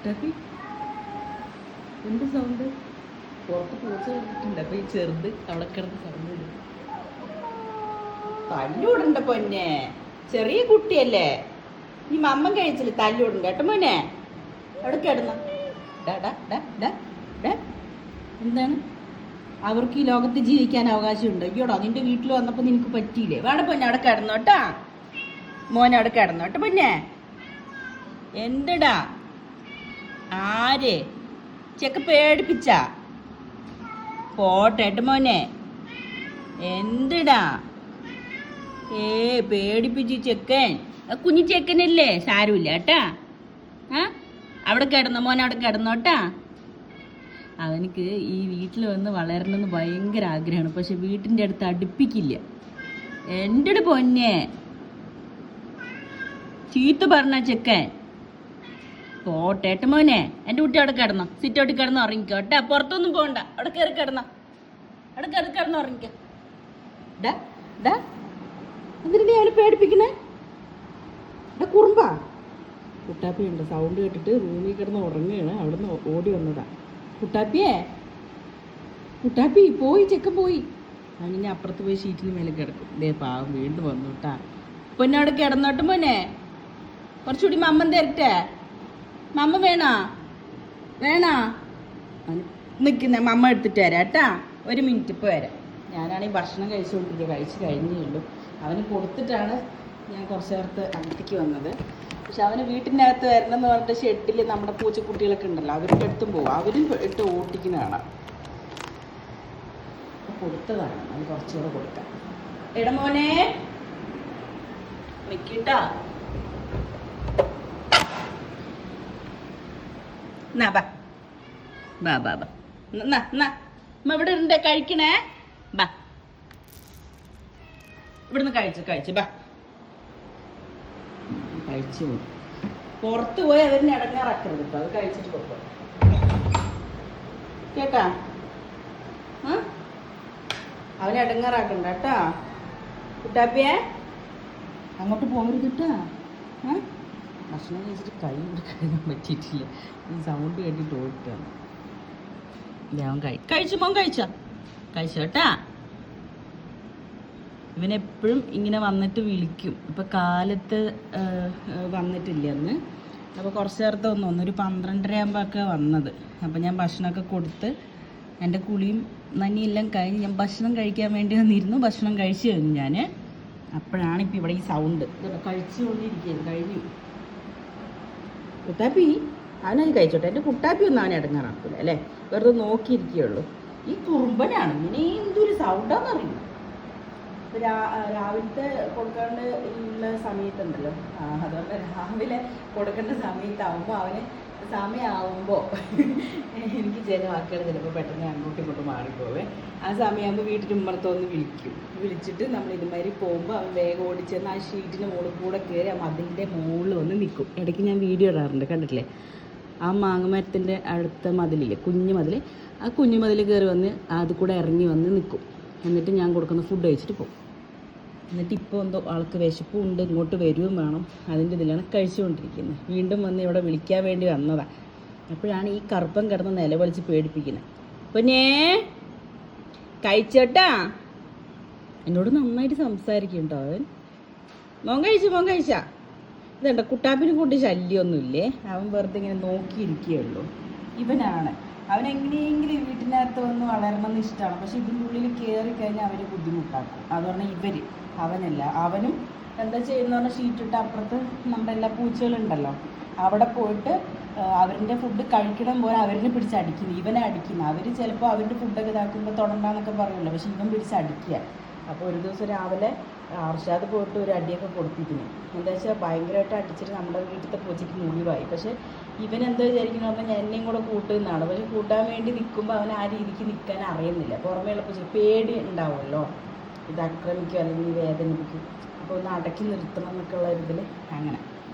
കുട്ടാപ്പി എന്ത് സൗണ്ട്? പുറത്ത് പൂച്ച കിടന്നിട്ടുണ്ട്. അപ്പൊ ഈ ചെറുത് അവിടെ കിടന്ന് സൗണ്ട് വരും. തല്ലൂടണ്ട പൊന്നെ, ചെറിയ കുട്ടിയല്ലേ. ഈ മമ്മൻ കഴിച്ചില്ല, തല്ലൂടണ്ട കേട്ടോ മോനെ. അവിടെ കിടന്ന എന്താണ്? അവർക്ക് ഈ ലോകത്ത് ജീവിക്കാൻ അവകാശമുണ്ട്. അയ്യോടാ, നിന്റെ വീട്ടിൽ വന്നപ്പോൾ നിനക്ക് പറ്റിയില്ലേ? വേണ്ട പൊന്നെ, അവിടെ കിടന്നോട്ടാ മോനെ, അവിടെ കിടന്നോട്ടെ പൊന്നെ. എന്തടാ ആര് ചെക്ക പേടിപ്പിച്ച? പോട്ടെ മോനെ. എന്തടാ പേടിപ്പിച്ച് ചെക്കൻ? കുഞ്ഞി ചെക്കനല്ലേ, സാരമില്ല കേട്ടാ. അവിടെ കിടന്നോ മോനെ, അവിടെ കിടന്നോട്ടാ. അവനക്ക് ഈ വീട്ടിൽ വന്ന് വളരണമെന്ന് ഭയങ്കര ആഗ്രഹമാണ്. പക്ഷെ വീട്ടിൻ്റെ അടുത്ത് അടുപ്പിക്കില്ല. എൻ്റെ പൊന്നെ, ചീത്ത പറഞ്ഞ ചെക്കൻ. പോട്ടേട്ട മോനെ, എൻ്റെ കുട്ടി അവിടെ കിടന്നോ, സിറ്റൗട്ടിൽ കിടന്ന് ഉറങ്ങിക്കോ കേട്ടാ. പുറത്തൊന്നും പോകണ്ട, അവിടെ കയറി കിടന്നോ, അവിടെ കയറി കിടന്ന് ഉറങ്ങിക്കോ. എന്തിനാ അവനെ പേടിപ്പിക്കണേ? കുറുമ്പാ. കുട്ടാപ്പി ഉണ്ട്, സൗണ്ട് കേട്ടിട്ട് റൂമിൽ കിടന്ന് ഉറങ്ങുകയാണ്. അവിടെ നിന്ന് ഓടി വന്നതാ. കുട്ടാപ്പിയേ, കുട്ടാപ്പി പോയി, ചെക്കൻ പോയി. അങ്ങനെ അപ്പുറത്ത് പോയി ഷീറ്റിന് മേലെ കിടക്കും. പാവം വീണ്ടും വന്നു കേട്ടാ. പൊന്നെ അവിടെ കിടന്നോട്ടെ മോനെ. കുറച്ചുകൂടി മമ്മൻ തരട്ടെ? മമ്മ വേണോ? നിൽക്കുന്ന മമ്മ എടുത്തിട്ട് വരാം കേട്ടാ. ഒരു മിനിറ്റ് ഇപ്പോൾ വരാം. ഞാനാണെങ്കിൽ ഭക്ഷണം കഴിച്ചുകൊണ്ടിരിക്കുക, കഴിച്ച് കഴിഞ്ഞേ ഉള്ളൂ. അവന് കൊടുത്തിട്ടാണ് ഞാൻ കുറച്ച് നേരത്തെ അകത്തേക്ക് വന്നത്. പക്ഷെ അവന് വീട്ടിൻ്റെ അകത്ത് വരണം എന്ന് പറഞ്ഞിട്ട് ഷെഡിൽ നമ്മുടെ പൂച്ചക്കുട്ടികളൊക്കെ ഉണ്ടല്ലോ, അവരുടെ അടുത്തും പോകും. അവരും ഇട്ട് ഓട്ടിക്കുന്നതാണ്. കൊടുത്തതാണ്, അവന് കുറച്ചുകൂടെ കൊടുക്കാം. എടമോനെ നിൽക്കിട്ടാ. ഇവിടെ ഉണ്ട്, കഴിക്കണേ. ബാ, ഇവിടുന്ന് കഴിച്ചു ബാ. കഴിച്ചു പുറത്ത് പോയി അവരിനെ ഇടങ്ങാറാക്കരുത് കേട്ടോ. അത് കഴിച്ചിട്ട് കൊടുക്കും കേട്ടാ. അവനെ ഇടങ്ങാറാക്കണ്ട കേട്ടാ. കുട്ടാപ്പിയെ അങ്ങോട്ട് പോകരുത് കേട്ടാ. ഭക്ഷണം കഴിച്ചിട്ട് കൈ കൊടുക്കാൻ പറ്റിയിട്ടില്ല. ഈ സൗണ്ട് കേട്ടിട്ട് ഓടിട്ടാണ്. അവൻ കഴിച്ചു മോൻ കഴിച്ചോ കേട്ടാ. ഇവനെപ്പോഴും ഇങ്ങനെ വന്നിട്ട് വിളിക്കും. ഇപ്പം കാലത്ത് വന്നിട്ടില്ല അന്ന്. അപ്പോൾ കുറച്ച് നേരത്തെ ഒരു 12:30 ആകുമ്പോഴൊക്കെ വന്നത്. അപ്പോൾ ഞാൻ ഭക്ഷണമൊക്കെ കൊടുത്ത് എൻ്റെ കുളിയും നനിയെല്ലാം കഴിഞ്ഞ് ഞാൻ ഭക്ഷണം കഴിക്കാൻ വേണ്ടി വന്നിരുന്നു. ഭക്ഷണം കഴിച്ചു കഴിഞ്ഞു ഞാൻ. അപ്പോഴാണ് ഇപ്പം ഇവിടെ ഈ സൗണ്ട്. കഴിച്ചുകൊണ്ടിരിക്കുകയാണ്. കഴിഞ്ഞു. കുട്ടാപ്പി അവനത് കഴിച്ചോട്ടെ. എൻ്റെ കുട്ടാപ്പി ഒന്നും അവനെ ഇടങ്ങാറാക്കൂല അല്ലേ, വെറുതെ നോക്കിയിരിക്കുകയുള്ളൂ. ഈ കുറുമ്പനാണ്, ഇങ്ങനെ എന്തൊരു സൗണ്ടാണെന്നറിയില്ല. രാവിലത്തെ കൊടുക്കേണ്ട ഉള്ള സമയത്തുണ്ടല്ലോ, അതുകൊണ്ട് രാവിലെ കൊടുക്കേണ്ട സമയത്താവുമ്പോൾ അവന് സമയമാവുമ്പോൾ എനിക്ക് ചില വാക്കുകൾ ചിലപ്പോൾ പെട്ടെന്ന് അങ്ങോട്ടും ഇങ്ങോട്ടും മാറിപ്പോവേ. ആ സമയമാകുമ്പോൾ വീട്ടിൽ ഉമ്മറത്തൊന്ന് വിളിച്ചിട്ട് നമ്മൾ ഇതുമാതിരി പോകുമ്പോൾ അവൻ വേഗം ഓടിച്ചെന്ന് ആ ഷീറ്റിന് മുകളിൽ കൂടെ കയറി ആ മതിലിൻ്റെ മുകളിൽ വന്ന് നിൽക്കും. ഇടയ്ക്ക് ഞാൻ വീഡിയോ ഇടാറുണ്ട്, കണ്ടിട്ടില്ലേ? ആ മാങ്ങമരത്തിൻ്റെ അടുത്ത മതിലില്ലേ, കുഞ്ഞു മതിൽ, ആ കുഞ്ഞു മതിൽ കയറി വന്ന് അത് കൂടെ ഇറങ്ങി വന്ന് നിൽക്കും. എന്നിട്ട് ഞാൻ കൊടുക്കുന്ന ഫുഡ് കഴിച്ചിട്ട് പോകും. എന്നിട്ട് ഇപ്പോൾ എന്തോ ആൾക്ക് വിശപ്പും ഉണ്ട്, ഇങ്ങോട്ട് വരുകയും വേണം. അതിൻ്റെ ഇതിലാണ് കഴിച്ചുകൊണ്ടിരിക്കുന്നത്. വീണ്ടും വന്ന് ഇവിടെ വിളിക്കാൻ വേണ്ടി വന്നതാണ്. അപ്പോഴാണ് ഈ കറുപ്പൻ കിടന്ന് നിലവിളിച്ച് പേടിപ്പിക്കുന്നത്. പൊന്നേ കഴിച്ചോട്ടാ. എന്നോട് നന്നായിട്ട് സംസാരിക്കും കേട്ടോ അവൻ. മോൻ കഴിച്ചാ. ഇതുണ്ട്, കുട്ടാപ്പിനെ കൊണ്ട് ശല്യമൊന്നുമില്ലേ. അവൻ വെറുതെ ഇങ്ങനെ നോക്കിയിരിക്കുകയുള്ളൂ. ഇവനാണ്, അവനെങ്ങനെയെങ്കിലും വീട്ടിനകത്ത് വന്ന് വളരണമെന്ന് ഇഷ്ടമാണ്. പക്ഷെ ഇതിൻ്റെ ഉള്ളിൽ കയറി കഴിഞ്ഞാൽ അവന് ബുദ്ധിമുട്ടാക്കും. അതുകൊണ്ട് അവനല്ല, അവനും എന്താ ചെയ്യുന്ന പറഞ്ഞാൽ ഷീറ്റിട്ട് അപ്പുറത്ത് നമ്മുടെ എല്ലാ പൂച്ചകളുണ്ടല്ലോ, അവിടെ പോയിട്ട് അവരുടെ ഫുഡ് കഴിക്കണം പോലെ അവരിനെ പിടിച്ചടിക്കുന്നു. ഇവനെ അടിക്കുന്നു. അവർ ചിലപ്പോൾ അവരുടെ ഫുഡൊക്കെ ഇതാക്കുമ്പോൾ തൊടണ്ടാന്നൊക്കെ പറയുമല്ലോ, പക്ഷെ ഇവൻ പിടിച്ചടിക്കുക. അപ്പോൾ ഒരു ദിവസം രാവിലെ അർഷാദ് പോയിട്ട് ഒരു അടിയൊക്കെ കൊടുത്തിരിക്കുന്നു. എന്താ വെച്ചാൽ ഭയങ്കരമായിട്ട് അടിച്ചിട്ട് നമ്മുടെ വീട്ടിലത്തെ പൂച്ചയ്ക്ക് മുറിവായി. പക്ഷേ ഇവൻ എന്താ വിചാരിക്കുന്നു പറഞ്ഞാൽ എന്നെയും കൂടെ കൂട്ടുന്നതാണ്. പക്ഷെ കൂട്ടാൻ വേണ്ടി നിൽക്കുമ്പോൾ അവൻ ആ രീതിക്ക് നിൽക്കാൻ അറിയുന്നില്ല. പുറമേയുള്ള പൂച്ച പേടി ഉണ്ടാവുമല്ലോ, ഇത് ആക്രമിക്കും അല്ലെങ്കിൽ വേദനിപ്പിക്കും. അപ്പോൾ ഒന്ന് അടക്കി നിർത്തണം എന്നൊക്കെ ഉള്ള ഇതിൽ അങ്ങനെ.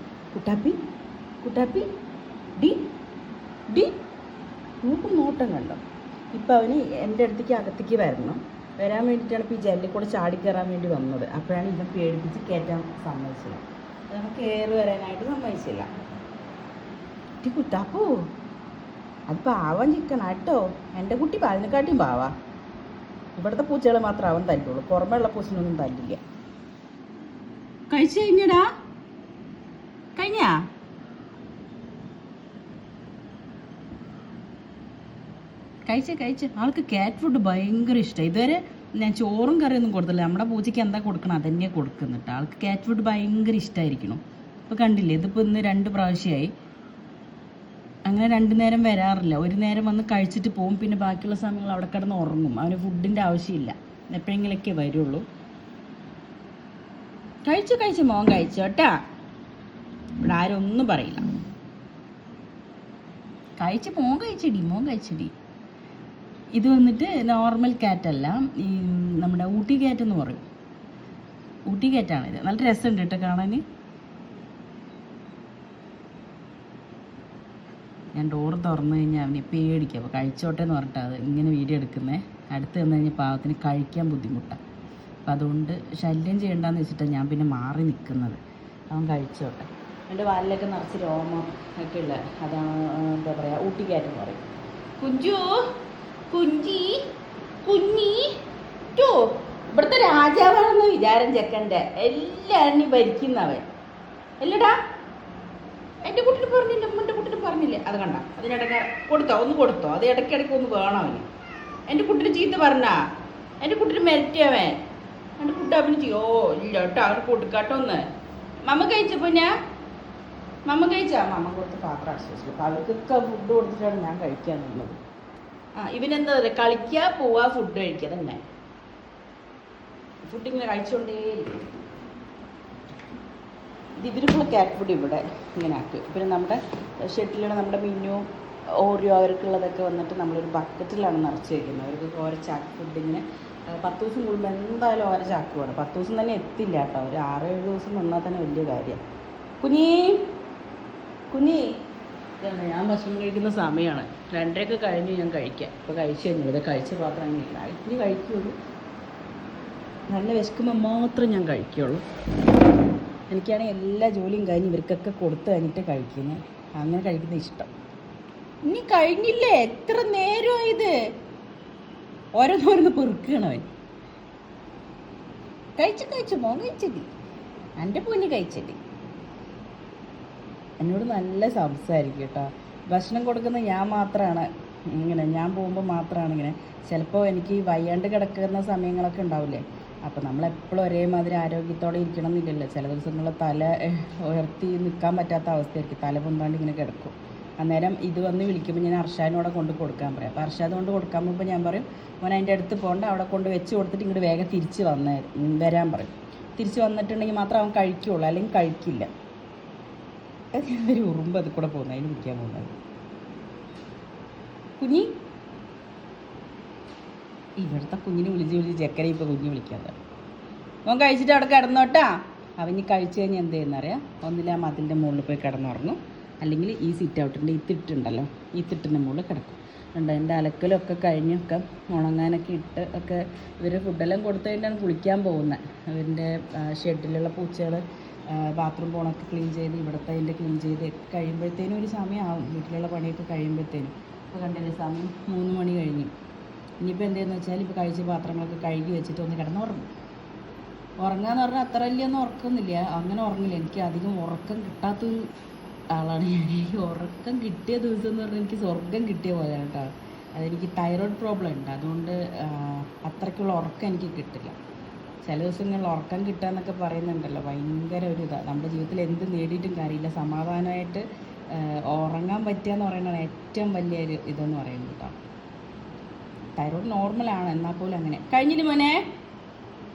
കുട്ടാപ്പി ഡി നോട്ടം കണ്ടോ. ഇപ്പം അവന് എൻ്റെ അടുത്തേക്ക് അകത്തേക്ക് വരാൻ വേണ്ടിയിട്ടാണ് ഇപ്പോൾ ഈ ജെല്ലിൽ കൂടെ ചാടിക്കയറാൻ വേണ്ടി വന്നത്. അപ്പോഴാണ് ഇവൻ പേടിപ്പിച്ച് കയറ്റാൻ സമ്മതിച്ചില്ല. നമുക്ക് കയറി വരാനായിട്ട് സമ്മതിച്ചില്ല. കുട്ടാപ്പോ അത് പാവം ചിക്കണ കേട്ടോ. എൻ്റെ കുട്ടി അതിനെക്കാട്ടിയും പാവാ. ഇവിടുത്തെ പൂച്ചകളെ മാത്രം അവൻ തല്ലുള്ളൂ, പുറമേയുള്ള പൂച്ചനൊന്നും തല്ലില്ല. കഴിച്ചു കഴിഞ്ഞടാ? കഴിഞ്ഞാ? കഴിച്ച് ആൾക്ക് ക്യാറ്റ് ഫുഡ് ഭയങ്കര ഇഷ്ടമാണ്. ഇതുവരെ ഞാൻ ചോറും കറിയൊന്നും കൊടുത്തില്ല. നമ്മുടെ പൂച്ചയ്ക്ക് എന്താ കൊടുക്കണം അതന്നെയാണ് കൊടുക്കുന്നിട്ട്. ആൾക്ക് ക്യാറ്റ് ഫുഡ് ഭയങ്കര ഇഷ്ടമായിരിക്കണം. ഇപ്പോൾ കണ്ടില്ലേ, ഇതിപ്പോൾ ഇന്ന് 2 പ്രാവശ്യമായി. അങ്ങനെ 2 നേരം വരാറില്ല. ഒരു നേരം വന്ന് കഴിച്ചിട്ട് പോകും, പിന്നെ ബാക്കിയുള്ള സമയങ്ങൾ അവിടെ കിടന്ന് ഉറങ്ങും. അവന് ഫുഡിൻ്റെ ആവശ്യമില്ല, എപ്പോഴെങ്കിലൊക്കെ വരുള്ളൂ. കഴിച്ചു മോൻ കഴിച്ചു കേട്ടാ. ഇവിടെ ആരും ഒന്നും പറയില്ല. മോൻ കഴിച്ചടി. ഇത് വന്നിട്ട് നോർമൽ ക്യാറ്റല്ല, ഈ നമ്മുടെ ഊട്ടി ക്യാറ്റ് എന്ന് പറയും. ഊട്ടി ക്യാറ്റാണിത്. നല്ല രസമുണ്ട് കേട്ടോ കാണാൻ. ഞാൻ ഡോറ് തുറന്നു കഴിഞ്ഞാൽ അവന് പേടിക്കും. അപ്പോൾ കഴിച്ചോട്ടെ എന്ന് പറഞ്ഞിട്ട് അത് ഇങ്ങനെ വീഡിയോ എടുക്കുന്നത്. അടുത്ത് വന്നു കഴിഞ്ഞാൽ പാവത്തിന് കഴിക്കാൻ ബുദ്ധിമുട്ടാണ്. അപ്പം അതുകൊണ്ട് ശല്യം ചെയ്യണ്ടെന്ന് വെച്ചിട്ടാണ് ഞാൻ പിന്നെ മാറി നിൽക്കുന്നത്. അവൻ കഴിച്ചോട്ടെ. എൻ്റെ വാലിലൊക്കെ നിറച്ച് രോമം ഒക്കെ ഉള്ള അതാണ് എന്താ പറയുക, ഊട്ടി ക്യാറ്റ് എന്ന് പറയും. കുഞ്ഞി ടോ ഇവിടുത്തെ രാജാവാണെന്ന് വിചാരം ചെക്കൻ്റെ. എല്ലാവരും ഭരിക്കുന്നവൻ അല്ലടാ. എൻ്റെ കുട്ടിന് പറഞ്ഞില്ല, എൻ്റെ കുട്ടിന് പറഞ്ഞില്ലേ? അത് കണ്ട അതിനിടയ്ക്ക് കൊടുത്തോ അത് ഇടയ്ക്കിടയ്ക്ക് ഒന്ന് വേണം അവന്. എൻ്റെ കുട്ടിന് ചീത്ത പറഞ്ഞാ, എൻ്റെ കുട്ടിന് മെരട്ടിയവൻ. എൻ്റെ കുട്ടി അവന് ചെയ്യോ ഇല്ല കേട്ടോ, അവന് കൊടുക്കാട്ടോ ഒന്ന്. മമ്മ കഴിച്ചപ്പോൾ മമ്മ കൊടുത്ത് പാത്രം അടിച്ചു. അപ്പോൾ അവർക്കൊക്കെ ഫുഡ് കൊടുത്തിട്ടാണ് ഞാൻ കഴിക്കാന്നുള്ളത്. ഇവനെന്താ പറയുക, കളിക്കുക പോവാ ഫുഡ് കഴിക്കുക തന്നെ. ഫുഡ് ഇങ്ങനെ കഴിച്ചുകൊണ്ടേയിരിക്കും. ഇതിനുള്ള ക്യാറ്റ് ഫുഡ് ഇവിടെ ഇങ്ങനെ ആക്കി. പിന്നെ നമ്മുടെ ഷെഡിലുള്ള നമ്മുടെ മിന്നു ഓറിയോ അവർക്കുള്ളതൊക്കെ വന്നിട്ട് നമ്മളൊരു ബക്കറ്റിലാണ് നിറച്ച് വയ്ക്കുന്നത്. അവർക്ക് ഓരോ ചാക്ക് ഫുഡ് ഇങ്ങനെ 10 ദിവസം കൂടുമ്പോൾ എന്തായാലും ഓരോ ചാക്ക് വേണം. 10 ദിവസം തന്നെ എത്തില്ല കേട്ടോ, ഒരു 6-7 ദിവസം നിന്നാൽ തന്നെ വലിയ കാര്യമാണ്. കുഞ്ഞി ഞാൻ ഭക്ഷണം കഴിക്കുന്ന സമയമാണ്. 2:30 കഴിഞ്ഞ് ഞാൻ കഴിക്കാം. ഇപ്പോൾ കഴിച്ചു കഴിഞ്ഞു. ഇത് കഴിച്ച പാത്രം അങ്ങനെയില്ല, ഇനി കഴിക്കുള്ളൂ. നല്ല വിശക്കുമ്പോൾ മാത്രം ഞാൻ കഴിക്കുള്ളൂ. എനിക്കാണെങ്കിൽ എല്ലാ ജോലിയും കഴിഞ്ഞ് ഇവർക്കൊക്കെ കൊടുത്ത് കഴിഞ്ഞിട്ട് കഴിക്കുന്നത്. അങ്ങനെ കഴിക്കുന്ന ഇഷ്ടം. ഇനി കഴിഞ്ഞില്ലേ? എത്ര നേരമായി ഇത്? ഓരോന്നോരോന്ന് പെറുക്കണവൻ. കഴിച്ചു മോൻ കഴിച്ചടി. എൻ്റെ പൊന്ന് കഴിച്ചടി. എന്നോട് നല്ല സംസാരിക്കും കേട്ടോ. ഭക്ഷണം കൊടുക്കുന്നത് ഞാൻ മാത്രമാണ് ഇങ്ങനെ, ഞാൻ പോകുമ്പോൾ മാത്രമാണ് ഇങ്ങനെ. ചിലപ്പോൾ എനിക്ക് വയ്യാണ്ട് കിടക്കുന്ന സമയങ്ങളൊക്കെ ഉണ്ടാവില്ലേ, അപ്പോൾ നമ്മളെപ്പോഴും ഒരേമാതിരി ആരോഗ്യത്തോടെ ഇരിക്കണം എന്നില്ലല്ലോ. ചില ദിവസങ്ങളിൽ തല ഉയർത്തി നിൽക്കാൻ പറ്റാത്ത അവസ്ഥയായിരിക്കും, തല പൊന്താണ്ട് ഇങ്ങനെ കിടക്കും. അന്നേരം ഇത് വന്ന് വിളിക്കുമ്പോൾ ഞാൻ അർഷാനോടെ കൊണ്ട് കൊടുക്കാൻ പറയാം. അപ്പോൾ അർഷാദ് കൊണ്ട് കൊടുക്കാൻ പോകുമ്പോൾ ഞാൻ പറയും, മോൻ അതിൻ്റെ അടുത്ത് പോകണ്ട, അവിടെ കൊണ്ട് വെച്ച് കൊടുത്തിട്ട് ഇങ്ങോട്ട് വേഗം തിരിച്ച് വരാൻ പറയും. തിരിച്ച് വന്നിട്ടുണ്ടെങ്കിൽ മാത്രം അവൻ കഴിക്കുകയുള്ളൂ, അല്ലെങ്കിൽ കഴിക്കില്ല. ഒരു ഉറുമ്പ് അത് കൂടെ പോകുന്നത്, അതിന് വിളിക്കാൻ പോകുന്നത്. കുഞ്ഞി ഇവിടുത്തെ കുഞ്ഞിനെ വിളിച്ച് ചെക്കനെ ഇപ്പോൾ കുഞ്ഞ് വിളിക്കാതെ. അവൻ കഴിച്ചിട്ട് അവിടെ കിടന്നോട്ടാ. അവന് കഴിച്ച് കഴിഞ്ഞാൽ എന്ത് ചെയ്യുന്നറിയാം, ഒന്നില്ല ആ മതിലിൻ്റെ മുകളിൽ പോയി കിടന്നുറങ്ങും, അല്ലെങ്കിൽ ഈ സിറ്റ് ഔട്ടിൻ്റെ ഈ തിട്ടുണ്ടല്ലോ, ഈ തിട്ടിൻ്റെ മുകളിൽ കിടക്കും. ഉണ്ട് എൻ്റെ അലക്കലൊക്കെ കഴിഞ്ഞൊക്കെ ഉണങ്ങാനൊക്കെ ഇട്ട് ഒക്കെ ഇവർ ഫുഡെല്ലാം കൊടുത്തു കഴിഞ്ഞാണ് കുളിക്കാൻ പോകുന്നത്. അവരുടെ ഷെഡിലുള്ള പൂച്ചകൾ ബാത്റൂം പോണൊക്കെ ക്ലീൻ ചെയ്ത് ഇവിടുത്തെ അതിൻ്റെ ക്ലീൻ ചെയ്ത് കഴിയുമ്പോഴത്തേനും ഒരു സമയമാവും, വീട്ടിലുള്ള പണിയൊക്കെ കഴിയുമ്പോഴത്തേനും. ഇപ്പോൾ കണ്ടില്ലേ, സമയം 3 മണി കഴിഞ്ഞു. ഇനിയിപ്പോൾ എന്തെന്ന് വെച്ചാൽ ഇപ്പോൾ കഴിച്ച പാത്രങ്ങളൊക്കെ കഴുകി വെച്ചിട്ട് ഒന്ന് കിടന്നുറങ്ങും. ഉറങ്ങാന്ന് പറഞ്ഞാൽ അത്ര വലിയൊന്നും ഉറക്കമൊന്നുമില്ല, അങ്ങനെ ഉറങ്ങില്ല. എനിക്ക് അധികം ഉറക്കം കിട്ടാത്തൊരു ആളാണ് ഞാൻ. ഈ ഉറക്കം കിട്ടിയ ദിവസം എന്ന് പറഞ്ഞാൽ എനിക്ക് സ്വർഗം കിട്ടിയ പോലെ കേട്ടോ. അതെനിക്ക് തൈറോയ്ഡ് പ്രോബ്ലം ഉണ്ട്, അതുകൊണ്ട് അത്രയ്ക്കുള്ള ഉറക്കം എനിക്ക് കിട്ടില്ല. ചില ദിവസങ്ങളിൽ ഉറക്കം കിട്ടുക എന്നൊക്കെ പറയുന്നുണ്ടല്ലോ, ഭയങ്കര ഒരു ഇതാണ്. നമ്മുടെ ജീവിതത്തിൽ എന്ത് നേടിയിട്ടും കാര്യമില്ല, സമാധാനമായിട്ട് ഉറങ്ങാൻ പറ്റുക എന്ന് പറയുന്നതാണ് ഏറ്റവും വലിയൊരു ഇതെന്ന് പറയുന്നത് കേട്ടോ. തൈറോയ്ഡ് നോർമലാണ്, എന്നാൽ പോലും അങ്ങനെ. കഴിഞ്ഞില്ല മോനെ,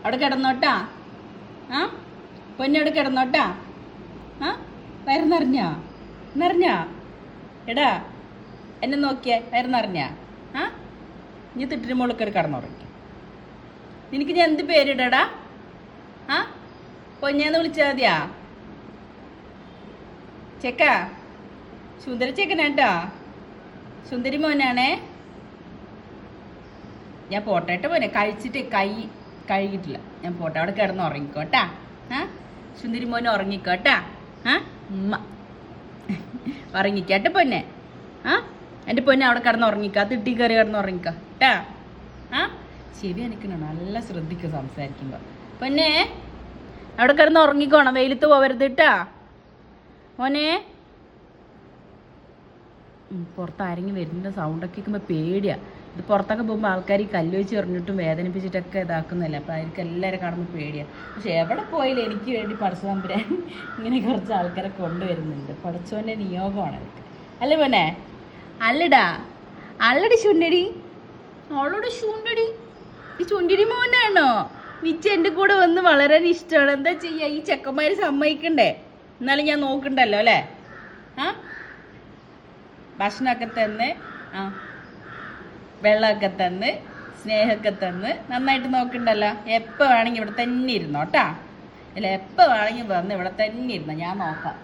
അവിടെ കിടന്നോട്ടാ. പൊന്നെ അവിടെ കിടന്നോട്ടാ. വയറുന്നറിഞ്ഞാ എടാ, എന്നെ നോക്കിയേ, വയറുന്നറിഞ്ഞാ? ഇനി തിട്ടിന് മുകളിൽ കയറി കിടന്നുറങ്ങി. നിനക്ക് ഞാൻ എന്ത് പേരിടടാ? പൊന്നേന്ന് വിളിച്ചാൽ മതിയാ? ചെക്ക സുന്ദരി ചെക്കനാട്ടാ, സുന്ദരി മോനാണേ. ഞാൻ പോട്ടേട്ടോ മോനെ, കഴിച്ചിട്ട് കൈ കഴുകിയിട്ടില്ല. ഞാൻ പോട്ടെ, അവിടെ കിടന്ന് ഉറങ്ങിക്കോട്ടാ. സുന്ദരി മോനെ ഉറങ്ങിക്കോട്ടാ. ഉമ്മ ഉറങ്ങിക്കാട്ടെ പൊന്നെ. ആ എൻ്റെ പൊന്നെ അവിടെ കിടന്ന് ഉറങ്ങിക്ക, തിട്ടി കയറി കിടന്ന് ഉറങ്ങിക്ക കേട്ടാ. ആ ചെവി എനിക്കണോ, നല്ല ശ്രദ്ധിക്കുക സംസാരിക്കുമ്പോൾ. പൊന്നെ അവിടെ കിടന്ന് ഉറങ്ങിക്കോണം, വെയിലത്ത് പോവരുത് കേട്ടാ മോനെ. പുറത്ത് ആരെങ്കിലും വരുന്ന സൗണ്ടൊക്കെ കേൾക്കുമ്പോൾ പേടിയാണ്. ഇത് പുറത്തൊക്കെ പോകുമ്പോൾ ആൾക്കാർ ഈ കല്ല് വെച്ച് എറിഞ്ഞിട്ടും വേദനിപ്പിച്ചിട്ടൊക്കെ ഇതാക്കുന്നതല്ലേ. അപ്പോൾ അവർക്ക് എല്ലാവരും കാണുമ്പോൾ പേടിയാണ്. പക്ഷെ എവിടെ പോയാലും എനിക്ക് വേണ്ടി പടച്ചതമ്പുരാൻ ഇങ്ങനെ കുറച്ച് ആൾക്കാരെ കൊണ്ടുവരുന്നുണ്ട്. പടച്ചോൻ്റെ നിയോഗമാണ് അവർക്ക്. അല്ലേ മോനെ? അല്ലടാ, അല്ലടി ചുണ്ടടി, അവളോട് ചൂണ്ടടി. ഈ ചുണ്ടടി മോനാണോ? മിച്ച എൻ്റെ കൂടെ വന്ന് വളരാൻ ഇഷ്ടമാണ്. എന്താ ചെയ്യുക, ഈ ചെക്കന്മാർ സമ്മതിക്കണ്ടേ? എന്നാലും ഞാൻ നോക്കണ്ടല്ലോ അല്ലേ? ആ ഭക്ഷണമൊക്കെ തന്ന്, ആ വെള്ളമൊക്കെ തന്ന്, സ്നേഹമൊക്കെ തന്ന് നന്നായിട്ട് നോക്കണ്ടല്ലോ. എപ്പോൾ വേണമെങ്കിൽ ഇവിടെ തന്നെ ഇരുന്നോ കേട്ടാ. അല്ല എപ്പോൾ വേണമെങ്കിൽ വന്ന് ഇവിടെ തന്നെ ഇരുന്നോ, ഞാൻ നോക്കാം.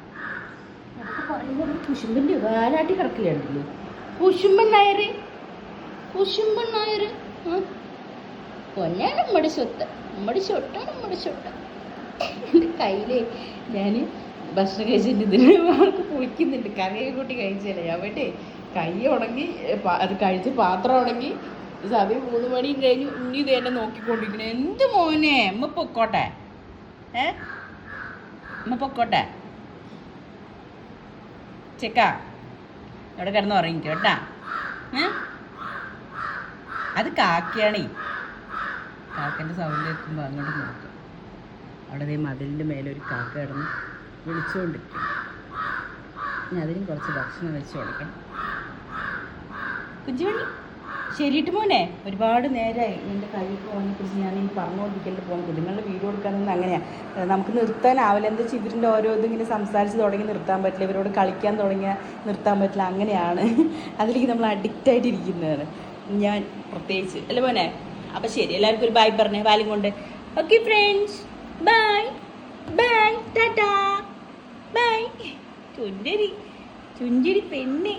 പറയുമ്പോൾ കുശുമ്പൻ്റെ വാലാട്ടി കിടക്കില്ലേ? കുശുമ്പൻ നായർ, കുശുമ്പൻ നായർ പൊന്നാണ് നമ്മുടെ സ്വത്ത്, നമ്മുടെ ചൊട്ടാണ് നമ്മുടെ ചൊട്ട. എൻ്റെ കയ്യിൽ ഞാൻ ഭക്ഷണം കഴിച്ചിട്ട് ഇതിന് ആൾക്ക് കുളിക്കുന്നുണ്ട്. കറിയൊക്കെ കൂട്ടി കഴിച്ചല്ലേ അവിടെ കൈ ഉണങ്ങി, അത് കഴിച്ച് പാത്രം ഉണങ്ങി. സമയം 3 മണിയും കഴിഞ്ഞു. ഇനി ഇത് എന്നെ നോക്കിക്കൊണ്ടിരിക്കണേ. എന്ത് മോനെ, അമ്മ പൊക്കോട്ടെ, അമ്മ പൊക്കോട്ടെ. ചെക്കാ അവിടെ കിടന്ന് ഉറങ്ങിക്കോ കേട്ടാ. അത് കാക്കയാണേ. കാക്കൻ്റെ സൗണ്ട് കേൾക്കുമ്പോൾ അങ്ങോട്ട് നോക്കും. അവിടെ ദേ മതിലിൻ്റെ മേലെ ഒരു കാക്ക കിടന്ന് വിളിച്ചുകൊണ്ടിരിക്കും. ഇനി അതിനും കുറച്ച് ഭക്ഷണം വെച്ച് കൊടുക്കണം. കുഞ്ചുമണി ശരിയിട്ട് മോനെ, ഒരുപാട് നേരമായി എൻ്റെ കൈക്ക് പോകാനെക്കുറിച്ച് ഞാൻ ഈ പറഞ്ഞുകൊണ്ടിരിക്കലിട്ട് പോകുന്നത്. നിങ്ങളുടെ വീഡിയോ എടുക്കാനൊന്നും അങ്ങനെയാണ് നമുക്ക് നിർത്താനാവില്ല. എന്താ വെച്ചാൽ ഇവരിൻ്റെ ഓരോ ഇതിങ്ങനെ സംസാരിച്ച് തുടങ്ങി നിർത്താൻ പറ്റില്ല, ഇവരോട് കളിക്കാൻ തുടങ്ങിയാൽ നിർത്താൻ പറ്റില്ല. അങ്ങനെയാണ് അതിലേക്ക് നമ്മൾ അഡിക്റ്റായിട്ടിരിക്കുന്നതാണ് ഞാൻ പ്രത്യേകിച്ച്, അല്ലേ മോനെ? അപ്പം ശരി, എല്ലാവർക്കും ഒരു ബൈ പറഞ്ഞേ വാലും കൊണ്ട്. Okay friends, bye bye, tata bye. ചുഞ്ചരി ചുഞ്ചരി പെണ്ണെ.